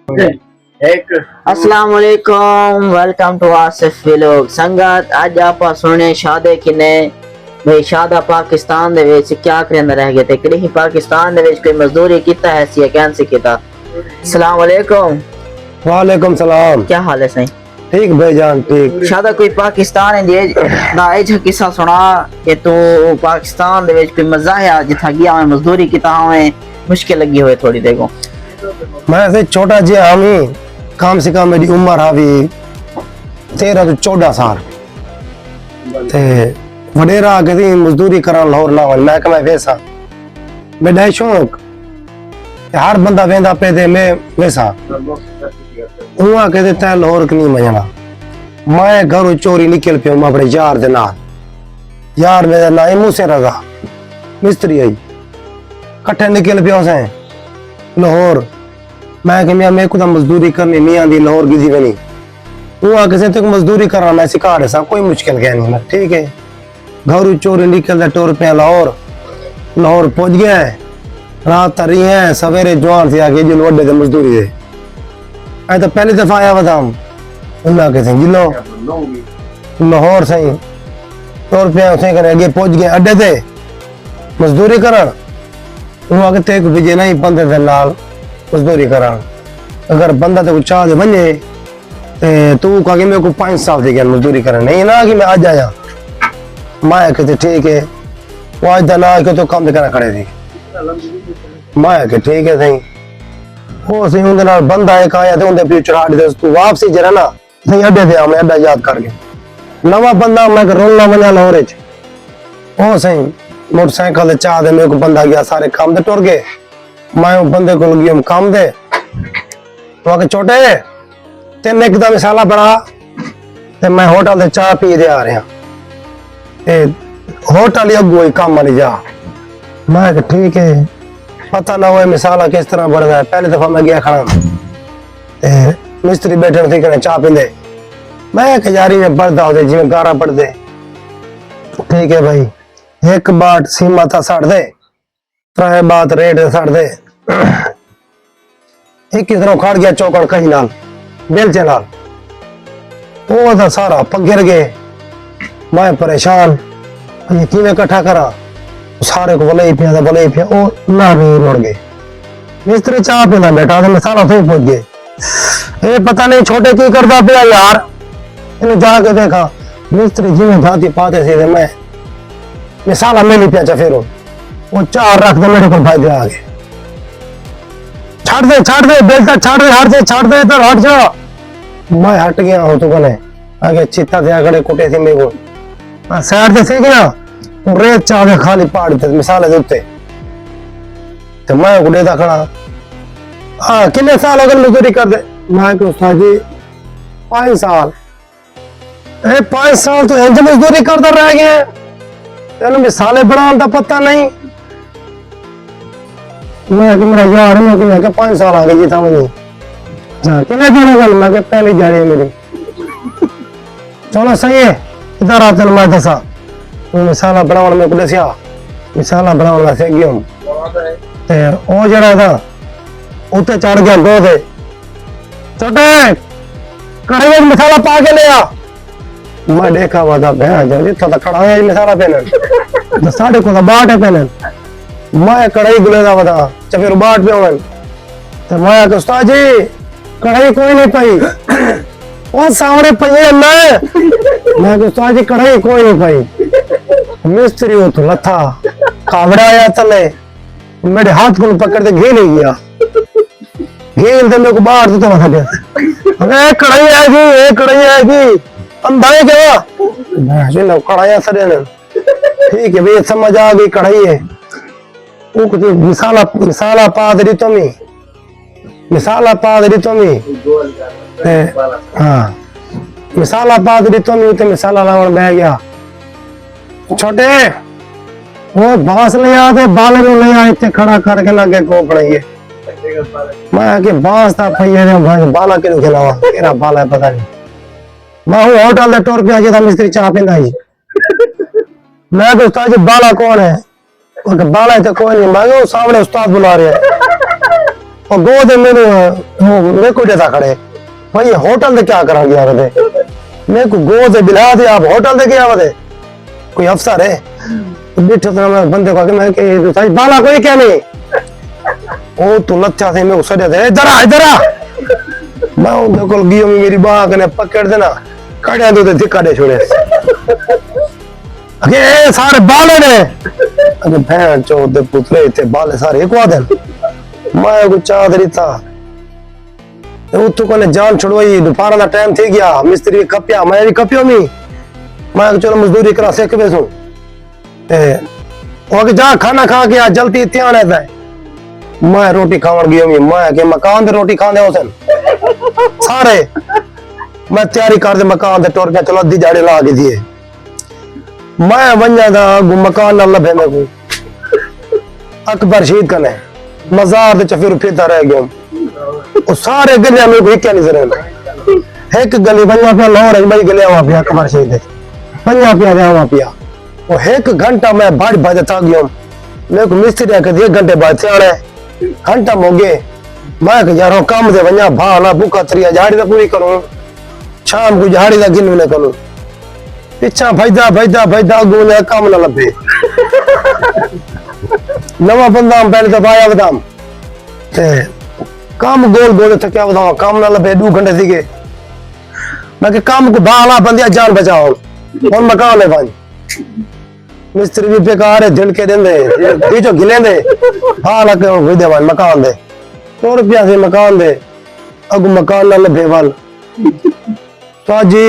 एक अस्सलाम वालेकुम, वेलकम टू आसिफ व्लॉग। संगत आज आप सुने शादे किने भाई शादा पाकिस्तान दे विच क्या करंदा रह गए थे कड़ी पाकिस्तान दे विच कोई मजदूरी कीता है सी कैंसी कीता। अस्सलाम वालेकुम। वालेकुम सलाम। क्या हाल है सही? ठीक भाईजान ठीक। शादा कोई पाकिस्तान दे दा एज किस्सा सुना कि तू पाकिस्तान दे विच कोई मजा है जिथा गया है मजदूरी कीता है मुश्किल लगी हुई थोड़ी देखो। मैं से छोटा जी हामी कम से कम मेरी उम्र हावी 13 तो 14 साल ते वडेरा कदी मजदूरी करन लाहौर लावन मैं कमा वैसा मेरा शौक हर बंदा वेंदा पे दे मैं वैसा उहा कहते तै लाहौर की नहीं मजना। मैं घरों चोरी निकल पियो मैं अपने यार दे नाल यार मेरा ना मूसे रगा मिस्त्री आई कट्ठे निकल पियो से लाहौर। मैं कि मेरे को मजदूरी करनी नहीं आती लाहौर की जीवनी वो आके से मजदूरी करना मैं सिखा रहा कोई मुश्किल क्या नहीं। ठीक है घर चोरी निकलते टोर पे लाहौर लाहौर पहुंच गया है रात तरी है सवेरे जवान से आके जिन वड्डे थे मजदूरी दे आई तो पहली दफा आया बताऊं उन्हें के जिलो लाहौर सही टोर पे उसे करे आगे पहुंच गए अड्डे थे मजदूरी करन वो आके ते को विजय नहीं बंदे दे नाल मजदूरी करा। अगर बंदा तो चाह दे बने ते तू कह मेरे को 5 साल दे गया मजदूरी करना नहीं ना कि मैं आज आया मैं कहते ठीक है वो आज ना के तो काम करना खड़े थी मैं के ठीक है सही वो सही उनके नाल बंदा एक आया ते उनके पीछे चढ़ा दे तू वापसी जरा ना सही अड्डे पे मैं अड्डा याद करके नवा बंदा मैं रोलना बना लाहौर च ओ सही मोटरसाइकिल चाह दे मेरे को बंदा गया सारे काम दे टुर गए मैं बंदे को लगी हम काम दे तो छोटे तेन एकदम मिसाला बना ते मैं होटल से चाह पी दे आ रहा ते होटल अगो ही काम वाली जा मैं ठीक है पता ना हो मिसाला किस तरह बढ़ गया। पहली दफा मैं गया खड़ा ते मिस्त्री बैठे थे कने चाह पींदे मैं खजारी में बढ़दा होते जिवें गारा पड़दे ठीक है भाई एक बाट सीमा था सड़ दे त्राए बात रेट सड़ दे एक तरह खड़ गया चौकड़ कहीं नाल बेलचे नाल वो था सारा पगिर गए मैं परेशान ये किवें इकट्ठा करा सारे को बोले पिया ओ ना भी मुड़ गए मिस्त्री चाह पीना बैठा था मैं सारा उसे पहुंच गए ये पता नहीं छोटे की करता पिया यार इन्हें जाके देखा मिस्त्री जिवें भाती पाते सीधे मैं साला में नहीं पिया फिर वो चार रख दे मेरे को फायदे आ गए छाड़ दे बेलता छाड़ दे हट से छाड़ दे इधर हट जा मैं हट गया हूं तो कने आगे चित्ता थे आगड़े कुटे थी मेरे को साइड से सीख गया रेत चावे खाली पहाड़ ते मिसाल दे उत्ते तो मैं गुडे दा खड़ा हां कितने साल अगर मजदूरी कर दे मैं को उस्ताद जी 5 साल ए 5 साल तो इंज मजदूरी करदा रह गए तेन मिसाले बनाने का पता नहीं मैं कि मेरा यार मैं कि 5 साल आ गए जी था मुझे कितने दिन गल मैं कि पहले जा रही है मेरी चलो सही है इधर आ चल मैं दसा मिसाला बनाने में को दसिया मिसाला बनाने से गयो ते ओ जड़ा था उते चढ़ गया दो थे छोटे कढ़ाई में मसाला पा के ले आ मैं देखा हुआ था भैं जल्दी तो खड़ा है मिसाला पहने तो साढ़े को बाट है पहने मैं कढ़ाई गुलेदा बता चफेर बाट पे होवन तो मैं उस्ताद जी कढ़ाई कोई नहीं पाई वो सामने पई मैं उस्ताद जी कढ़ाई कोई नहीं पाई मिस्त्री हो तो लथा कावड़ा आया तले मेरे हाथ को पकड़ के घी नहीं गया घी तो मेरे को बाहर तो माथा पे अरे कढ़ाई आएगी अंधारे क्या मैं जो कढ़ाई सड़े ने ठीक है भाई समझ आ गई कढ़ाई है वो कुछ मिसाला पा दे तुम्हें मिसाला पा दे तुम्हें हाँ मिसाला पा दे तुम्हें तो मिसाला लावन बह गया छोटे वो बांस ले आते बाले में ले आए थे खड़ा करके लगे को पड़ेंगे मैं कि बांस था पहिए ने बाला के खिलावा तेरा बाला है पता नहीं मैं हूँ होटल दे टोर पे आ गया था मिस्त्री चाह पींदा ही मैं तो उस्ताद जी बाला कौन है बाला तो कोई नहीं मैं सामने उस्ताद बुला रहे हैं और गोद मेरे को देता खड़े भाई होटल दे क्या करा गया बदे मेरे को गोद बिला दे आप होटल दे क्या बदे कोई अफसर है बैठे तो मैं बंदे को मैं कि साई बाला कोई क्या नहीं ओ तू लच्छा से मैं सड़े दे इधर आ मैं उनके को गियो में मेरी बाह कने पकड़ देना काढ़िया दो ते काढ़े छोड़े अगे सारे बाले ने अगे भैन चोद दे पुतले इतने बाले सारे एक वादन मैं को चादरी था उतो को ने जान छुड़वाई दोपहर का टाइम थी गया मिस्त्री कपिया मैं भी कपियो मैं चलो मजदूरी करा सेक बेसू ते ओ जा खाना खा के आ जल्दी त्यान है मैं रोटी खावन गयो मैं के मकान दे रोटी खांदे होसन सारे मैं तैयारी कर दे मकान दे टोर के चलो अद्धी जाड़े ला के दिए मैं वन्या दा मकान न लभे मेरे को अकबर शहीद कने मजार दे चफिर फिरता रह गयो ओ सारे गलिया में कोई क्या नहीं जरे एक गली वन्या पे लाहौर है भाई गलिया वहां पे अकबर शहीद दे वन्या पे आ वहां पे ओ एक घंटा मैं भाड़ भाड़ था गयो मेरे को मिस्त्री के 1 घंटे बाद से आने घंटा मोगे मैं के यार काम दे वन्या भाला भूखा तरिया झाड़ी तो पूरी करूं शाम को झाड़ी दा गिन ने करूं पीछा भैदा गोले काम न लभे नवा बंदा पहले तो पाया बदाम ते काम गोल तो क्या बताऊं काम न लभे 2 घंटे सीगे मैं के काम को भाला बंदिया जान बचाओ और मकान है भाई मिस्त्री भी बेकार है झिड़के देंदे बीचो गिलेंदे भाला के विदे भाई मकान दे 100 रुपया से मकान दे अगु मकान न लभे वाल तो जी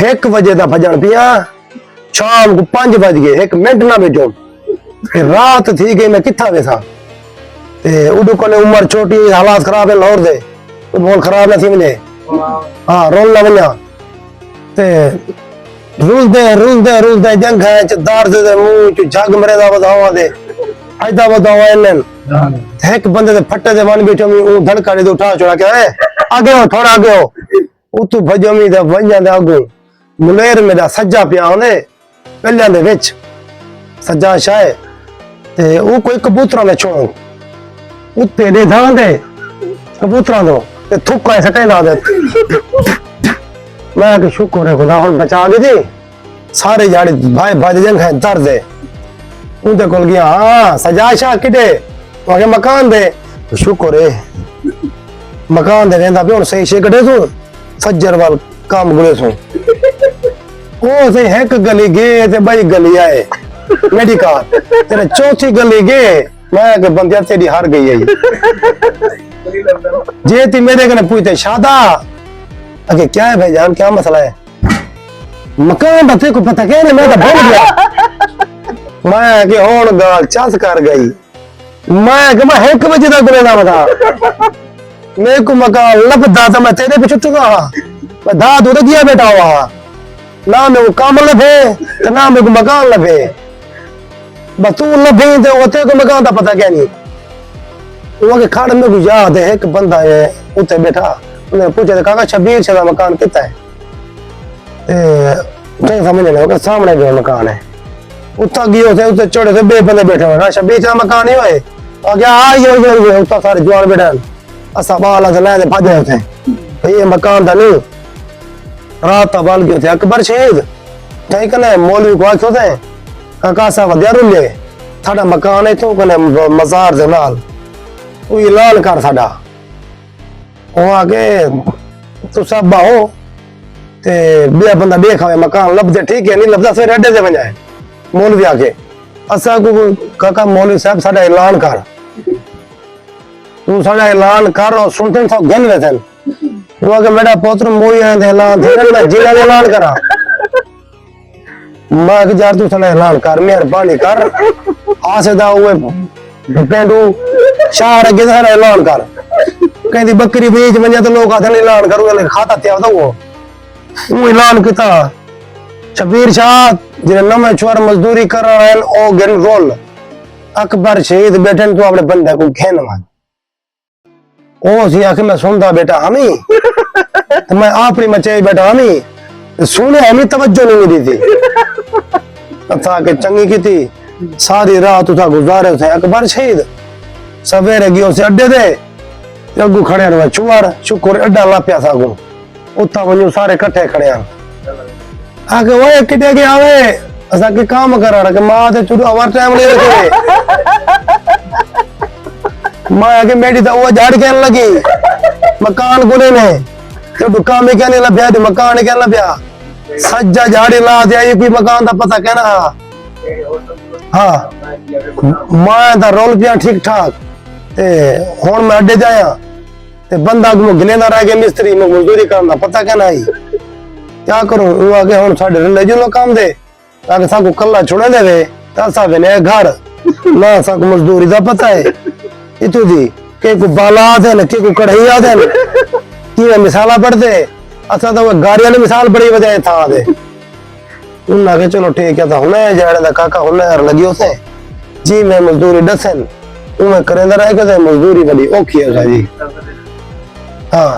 1 बजे दा भजन पिया शाम को 5 बज गए 1 मिनट ना बैठो रात थी गई मैं किथा बैठा ते उडू को ने उम्र छोटी हालात खराब है लाहौर दे बोल खराब ना थी मुझे हां रोल ना बन्या ते रूल दे जंग है दार दे मुंह च जग मरे दा बतावा दे आइदा बतावा इनन एक बंदे दे फट्टे दे बन बैठो मैं धड़का दे उठा छोड़ा के आगे हो थोड़ा आगे हो उतु भजमी दा वंजा दे आगू मुलेर में दा सज्जा पिया होने पहले दे विच सज्जा शाय ते वो कोई कबूतरा ने छोड़ उत्ते दे धां दे कबूतरा दो ते थुक ऐसे कह ला दे मैं के शुक्र है खुदा हुन बचा दे जी सारे जाड़ी भाई भाई जंग है दर्द है उनते कोल गया हां सजा शाह किडे वाके मकान दे शुक्र है मकान दे वेंदा पे हुन सही से कढे सु सज्जर वाल काम गुले सु ओ से एक गली गए ते बई गली आए मेडिकल तेरे चौथी गली गए मैं के बंदिया तेरी हार गई है जे ती मेरे कने पूछते शादा अगे क्या है भाईजान क्या मसला है मकान बते को पता क्या नहीं मैं तो भूल गया मैं के होन गाल चस कर गई मैं के मैं 1 बजे तक गुले ना बता मेरे को मकान लभदा था मैं तेरे पे छुट्टूगा मैं दा दूर गया बैठा हुआ ना मेरे को काम लभे तो ना मेरे को मकान लभे बस तू लभे तो होते को मकान का पता क्या नहीं वो के खाड़ में को याद है एक बंदा है उते बैठा उन्हें पूछा काका शबीर से मकान कितना है नहीं समझ नहीं होगा सामने जो मकान है उतना गियो थे उते चढ़े थे बे बंदे बैठे हुए ना शबीर से मकान ही होए और क्या आ ये उतना सारे जवान बैठे असा बाला से ले भज रहे थे भाई ये मकान था नहीं रात बाल गए थे अकबर शहीद नहीं कने मौलवी को आखियो थे काका सा वधिया रुले थाड़ा मकान है तो कने मजार दे नाल वो ऐलान कर साडा ओ आगे तू सब बाहो ते बिया बंदा देखा मकान लभदे ठीक है नहीं लभदा फिर अड्डे दे वजाए मौलवी आके असा को काका मौलवी साहब साडा ऐलान कर तू साडा ऐलान कर और सुनते सब गन वेथन वो आगे मेरा पुत्र मोई आंदे ऐलान थे मैं जिला ऐलान करा मैं के यार तू साडा ऐलान कर मेहरबानी कर आसे दा ओए पेंडू शहर अगे सारा ऐलान कर कहती बकरी बेच वजा तो लोग आते ऐलान करूंगा खाता त्या वो ऐलान किया शबीर शाह जिन्हें नवे छोर मजदूरी कर रहे हैं ओ गिन रोल अकबर शहीद बैठे तो अपने बंदे को खेन मान ओ सी आके मैं सुनता बेटा हमी तो मैं आपरी मचे बैठा हमी सुने हमी तवज्जो नहीं मिली थी था के चंगी की थी सारी रात उठा गुजारे थे अकबर शहीद सवेरे गयो से अड्डे दे ਤੇ ਅੱਗੂ ਖੜਿਆ ਨੂੰ ਚੁਆੜ ਸ਼ੁਕਰ ਅੱਡਾ ਲਾ ਪਿਆ ਸਾਗੂ ਉੱਥਾ ਵਣੂ ਸਾਰੇ ਇਕੱਠੇ ਖੜਿਆ ਆ ਕੇ ਓਏ ਕਿੱਡੇ ਗਿਆ ਓਏ ਅਸਾਂ ਕੀ ਕੰਮ ਕਰਾਣਾ ਕਿ ਮਾਂ ਤੇ ਚੁਰੂ ਆਵਰ ਟਾਈਮ ਲੈ ਰੱਖੇ माँ आगे मेरी तो वो झाड़ कहने लगी मकान गुने ने तो दुकान में कहने लगा तो मकान कहने लगा सज्जा झाड़ी ला दिया ये कोई मकान का पता कहना हाँ माँ दा रोल पिया ठीक ठाक ते हुन मैं अड्डे जाया ते बंदा को गिले ना रह गया मिस्त्री में मजदूरी करना पता कहना ही क्या करूं वो आगे हुन साडे ले जो काम दे ताकि साको कल्ला छुड़े देवे ता सावे ने घर ना साको मजदूरी दा पता है इतु दी के को बाला आदे न के को कढ़ाई आदे न की मिसाला पढ़ते असा तो गाड़ी वाली मिसाल बड़ी वजह था दे उन्ना के चलो ठीक है था हुने जाड़े दा काका हुने यार लगी उसे जी मैं मजदूरी दसन मैं करेंदा रह के मजदूरी बड़ी औखी है जी हां